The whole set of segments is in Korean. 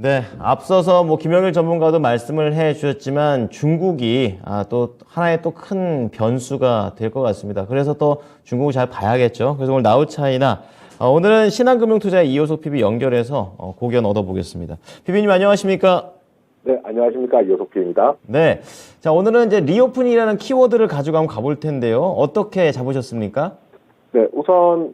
네, 앞서서 뭐 김영일 전문가도 말씀을 해 주셨지만 중국이 또 하나의 또 큰 변수가 될 것 같습니다. 그래서 또 중국을 잘 봐야겠죠. 그래서 오늘 나우차이나 오늘은 신한금융투자의 이호석 PB 연결해서 고견 얻어보겠습니다. PB님 안녕하십니까? 네, 안녕하십니까. 이호석P입니다. 네, 자 오늘은 이제 리오픈이라는 키워드를 가지고 한번 가볼 텐데요. 어떻게 잡으셨습니까? 네, 우선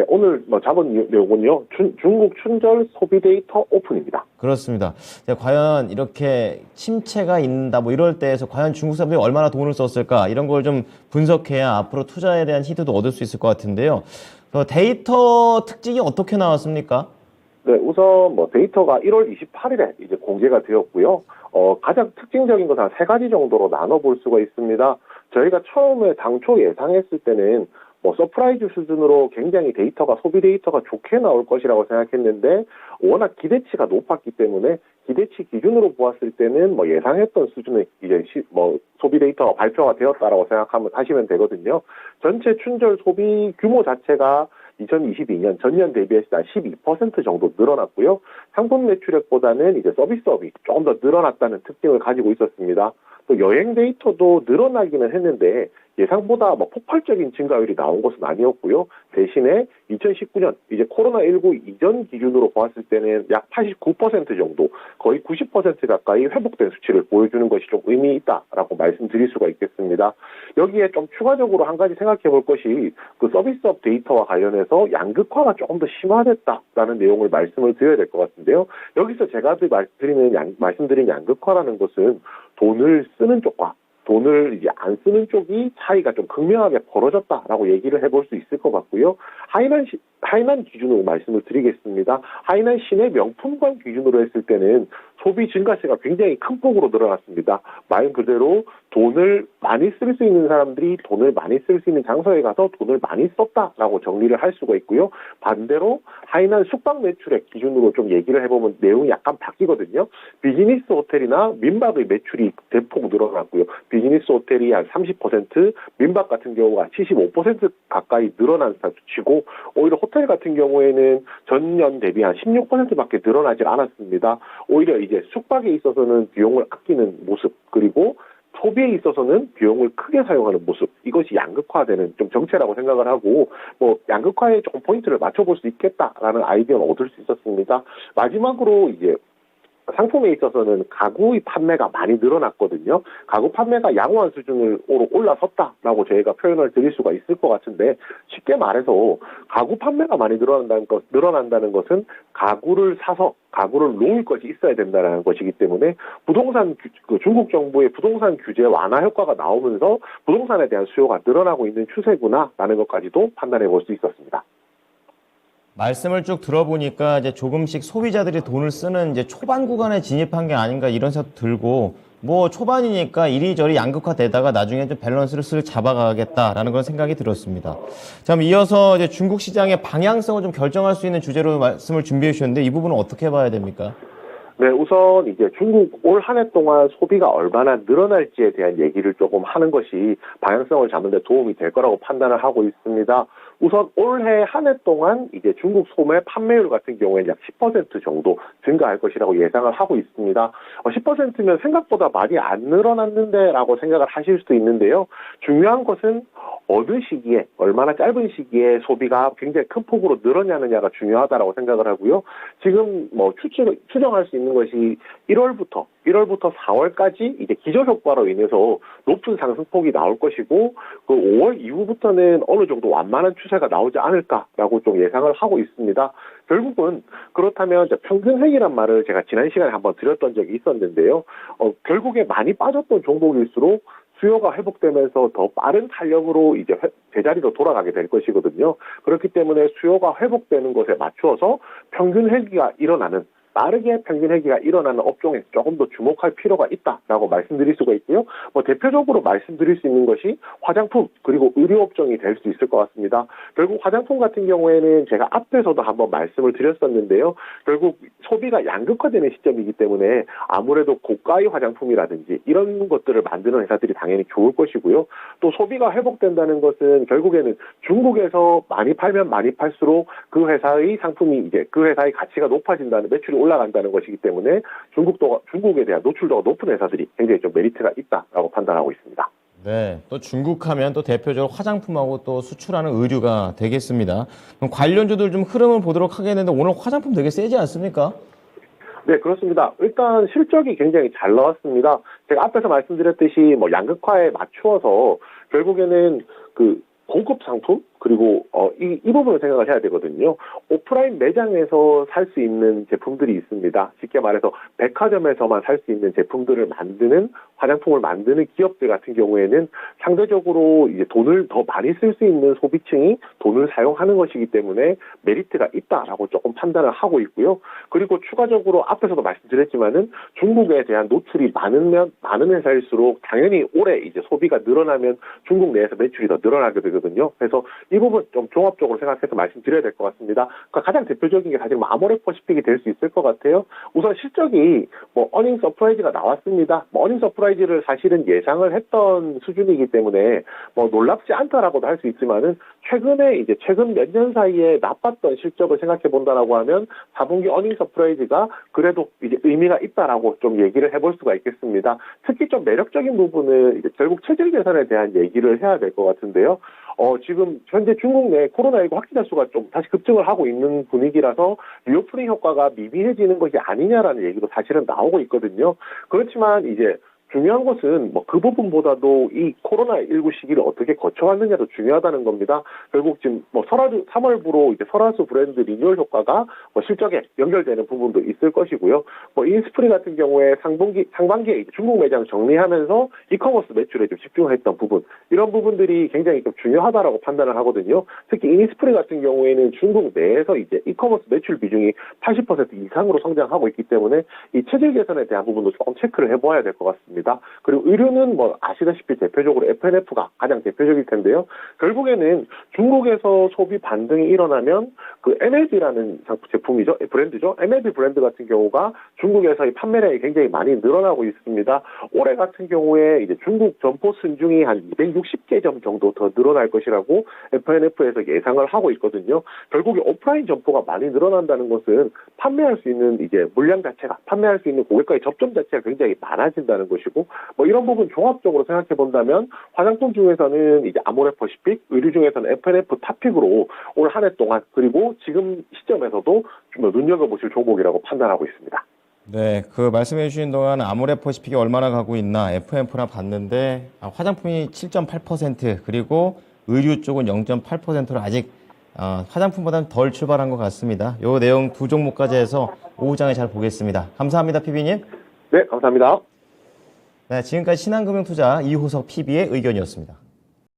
오늘 잡은 내용은요. 중국 춘절 소비 데이터 오픈입니다. 그렇습니다. 자, 과연 이렇게 침체가 있다 뭐 이럴 때에서 과연 중국 사람들이 얼마나 돈을 썼을까 이런 걸 좀 분석해야 앞으로 투자에 대한 힌트도 얻을 수 있을 것 같은데요. 데이터 특징이 어떻게 나왔습니까? 네, 우선 데이터가 1월 28일에 이제 공개가 되었고요. 가장 특징적인 것은 한 세 가지 정도로 나눠볼 수가 있습니다. 저희가 처음에 당초 예상했을 때는 서프라이즈 수준으로 굉장히 소비 데이터가 좋게 나올 것이라고 생각했는데, 워낙 기대치가 높았기 때문에 기대치 기준으로 보았을 때는 예상했던 수준의 이제 소비 데이터가 발표가 되었다라고 하시면 되거든요. 전체 춘절 소비 규모 자체가 2022년 전년 대비해서 한 12% 정도 늘어났고요. 상품 매출액보다는 이제 서비스업이 조금 더 늘어났다는 특징을 가지고 있었습니다. 또 여행 데이터도 늘어나기는 했는데 예상보다 폭발적인 증가율이 나온 것은 아니었고요. 대신에 2019년 이제 코로나19 이전 기준으로 보았을 때는 약 89% 정도, 거의 90% 가까이 회복된 수치를 보여주는 것이 좀 의미 있다라고 말씀드릴 수가 있겠습니다. 여기에 좀 추가적으로 한 가지 생각해 볼 것이 그 서비스업 데이터와 관련해서 양극화가 조금 더 심화됐다라는 내용을 말씀을 드려야 될 것 같은데요. 여기서 제가 말씀드린 양극화라는 것은 돈을 쓰는 쪽과 돈을 이제 안 쓰는 쪽이 차이가 좀 극명하게 벌어졌다라고 얘기를 해볼 수 있을 것 같고요. 하이난 기준으로 말씀을 드리겠습니다. 하이난 시내 명품관 기준으로 했을 때는 소비 증가세가 굉장히 큰 폭으로 늘어났습니다. 말 그대로 돈을 많이 쓸 수 있는 사람들이 돈을 많이 쓸 수 있는 장소에 가서 돈을 많이 썼다라고 정리를 할 수가 있고요. 반대로 하이난 숙박 매출액 기준으로 좀 얘기를 해보면 내용이 약간 바뀌거든요. 비즈니스 호텔이나 민박의 매출이 대폭 늘어났고요. 비즈니스 호텔이 한 30%, 민박 같은 경우가 75% 가까이 늘어난 수치고, 오히려 호텔 같은 경우에는 전년 대비 한 16%밖에 늘어나질 않았습니다. 오히려 이제 숙박에 있어서는 비용을 아끼는 모습, 그리고 소비에 있어서는 비용을 크게 사용하는 모습, 이것이 양극화되는 좀 정체라고 생각을 하고, 양극화에 조금 포인트를 맞춰볼 수 있겠다라는 아이디어는 얻을 수 있었습니다. 마지막으로 이제 상품에 있어서는 가구의 판매가 많이 늘어났거든요. 가구 판매가 양호한 수준으로 올라섰다라고 저희가 표현을 드릴 수가 있을 것 같은데, 쉽게 말해서 가구 판매가 많이 늘어난다는 것은 가구를 사서 가구를 놓을 것이 있어야 된다는 것이기 때문에 중국 정부의 부동산 규제 완화 효과가 나오면서 부동산에 대한 수요가 늘어나고 있는 추세구나라는 것까지도 판단해 볼 수 있었습니다. 말씀을 쭉 들어보니까 이제 조금씩 소비자들이 돈을 쓰는 이제 초반 구간에 진입한 게 아닌가 이런 생각 들고, 초반이니까 이리저리 양극화되다가 나중에 좀 밸런스를 쓱 잡아가겠다라는 그런 생각이 들었습니다. 자, 그럼 이어서 이제 중국 시장의 방향성을 좀 결정할 수 있는 주제로 말씀을 준비해 주셨는데, 이 부분은 어떻게 봐야 됩니까? 네, 우선 이제 중국 올 한 해 동안 소비가 얼마나 늘어날지에 대한 얘기를 조금 하는 것이 방향성을 잡는 데 도움이 될 거라고 판단을 하고 있습니다. 우선 올해 한 해 동안 이제 중국 소매 판매율 같은 경우에는 약 10% 정도 증가할 것이라고 예상을 하고 있습니다. 10%면 생각보다 많이 안 늘어났는데라고 생각을 하실 수도 있는데요. 중요한 것은 어느 시기에, 얼마나 짧은 시기에 소비가 굉장히 큰 폭으로 늘었냐느냐가 중요하다라고 생각을 하고요. 지금 추정할 수 있는 것이 1월부터 4월까지 이제 기저효과로 인해서 높은 상승폭이 나올 것이고, 그 5월 이후부터는 어느 정도 완만한 추세가 나오지 않을까라고 좀 예상을 하고 있습니다. 결국은 그렇다면 평균 회기란 말을 제가 지난 시간에 한번 드렸던 적이 있었는데요. 결국에 많이 빠졌던 종목일수록 수요가 회복되면서 더 빠른 탄력으로 이제 제자리로 돌아가게 될 것이거든요. 그렇기 때문에 수요가 회복되는 것에 맞추어서 빠르게 평균 회기가 일어나는 업종에 조금 더 주목할 필요가 있다라고 말씀드릴 수가 있고요. 대표적으로 말씀드릴 수 있는 것이 화장품 그리고 의료업종이 될 수 있을 것 같습니다. 결국 화장품 같은 경우에는 제가 앞에서도 한번 말씀을 드렸었는데요. 결국 소비가 양극화되는 시점이기 때문에 아무래도 고가의 화장품이라든지 이런 것들을 만드는 회사들이 당연히 좋을 것이고요. 또 소비가 회복된다는 것은 결국에는 중국에서 많이 팔면 많이 팔수록 그 회사의 상품이 이제 그 회사의 가치가 높아진다는, 매출이 올라간다는 것이기 때문에 중국에 대한 노출도가 높은 회사들이 굉장히 좀 메리트가 있다라고 판단하고 있습니다. 네, 또 중국 하면 또 대표적으로 화장품하고 또 수출하는 의류가 되겠습니다. 그럼 관련주들 좀 흐름을 보도록 하겠는데 오늘 화장품 되게 세지 않습니까? 네, 그렇습니다. 일단 실적이 굉장히 잘 나왔습니다. 제가 앞에서 말씀드렸듯이 뭐 양극화에 맞추어서 결국에는 그 고급 상품 그리고 이 부분을 생각을 해야 되거든요. 오프라인 매장에서 살 수 있는 제품들이 있습니다. 쉽게 말해서 백화점에서만 살 수 있는 제품들을 만드는 화장품을 만드는 기업들 같은 경우에는 상대적으로 이제 돈을 더 많이 쓸 수 있는 소비층이 돈을 사용하는 것이기 때문에 메리트가 있다라고 조금 판단을 하고 있고요. 그리고 추가적으로 앞에서도 말씀드렸지만은 중국에 대한 노출이 많은 회사일수록 당연히 올해 이제 소비가 늘어나면 중국 내에서 매출이 더 늘어나게 되거든요. 그래서 이 부분 좀 종합적으로 생각해서 말씀드려야 될 것 같습니다. 그러니까 가장 대표적인 게 사실 아모레퍼시픽이 될 수 있을 것 같아요. 우선 실적이 어닝 서프라이즈가 나왔습니다. 어닝 서프라이즈를 사실은 예상을 했던 수준이기 때문에 놀랍지 않다라고도 할 수 있지만은 최근 몇 년 사이에 나빴던 실적을 생각해 본다라고 하면 4분기 어닝 서프라이즈가 그래도 이제 의미가 있다라고 좀 얘기를 해볼 수가 있겠습니다. 특히 좀 매력적인 부분은 이제 결국 체질 개선에 대한 얘기를 해야 될 것 같은데요. 지금 현재 중국 내 코로나19 확진자 수가 좀 다시 급증을 하고 있는 분위기라서 리오프닝 효과가 미비해지는 것이 아니냐라는 얘기도 사실은 나오고 있거든요. 그렇지만 이제 중요한 것은 그 부분보다도 이 코로나19 시기를 어떻게 거쳐왔느냐도 중요하다는 겁니다. 결국 지금 3월부로 이제 설화수 브랜드 리뉴얼 효과가 실적에 연결되는 부분도 있을 것이고요. 인스프리 같은 경우에 상반기에 이제 중국 매장 정리하면서 이커머스 매출에 좀 집중을 했던 부분, 이런 부분들이 굉장히 좀 중요하다라고 판단을 하거든요. 특히 인스프리 같은 경우에는 중국 내에서 이제 이커머스 매출 비중이 80% 이상으로 성장하고 있기 때문에 이 체질 개선에 대한 부분도 조금 체크를 해봐야 될 것 같습니다. 그리고 의류는 아시다시피 대표적으로 F&F가 가장 대표적일 텐데요. 결국에는 중국에서 소비 반등이 일어나면 그 MLB라는 제품이죠. 브랜드죠. MLB 브랜드 같은 경우가 중국에서의 판매량이 굉장히 많이 늘어나고 있습니다. 올해 같은 경우에 이제 중국 점포 순중이 한 260개 점 정도 더 늘어날 것이라고 F&F에서 예상을 하고 있거든요. 결국에 오프라인 점포가 많이 늘어난다는 것은 판매할 수 있는 이제 물량 자체가, 판매할 수 있는 고객과의 접점 자체가 굉장히 많아진다는 것이고, 이런 부분 종합적으로 생각해 본다면 화장품 중에서는 이제 아모레퍼시픽, 의류 중에서는 F&F 탑픽으로 올 한 해 동안 그리고 지금 시점에서도 좀 눈여겨보실 종목이라고 판단하고 있습니다. 네, 그 말씀해 주신 동안 아모레퍼시픽이 얼마나 가고 있나 F&F나 봤는데 화장품이 7.8% 그리고 의류 쪽은 0.8%로 아직 화장품보다는 덜 출발한 것 같습니다. 요 내용 두 종목까지 해서 오후장에 잘 보겠습니다. 감사합니다, PB님. 네, 감사합니다. 네, 지금까지 신한금융투자 이호석 PB의 의견이었습니다.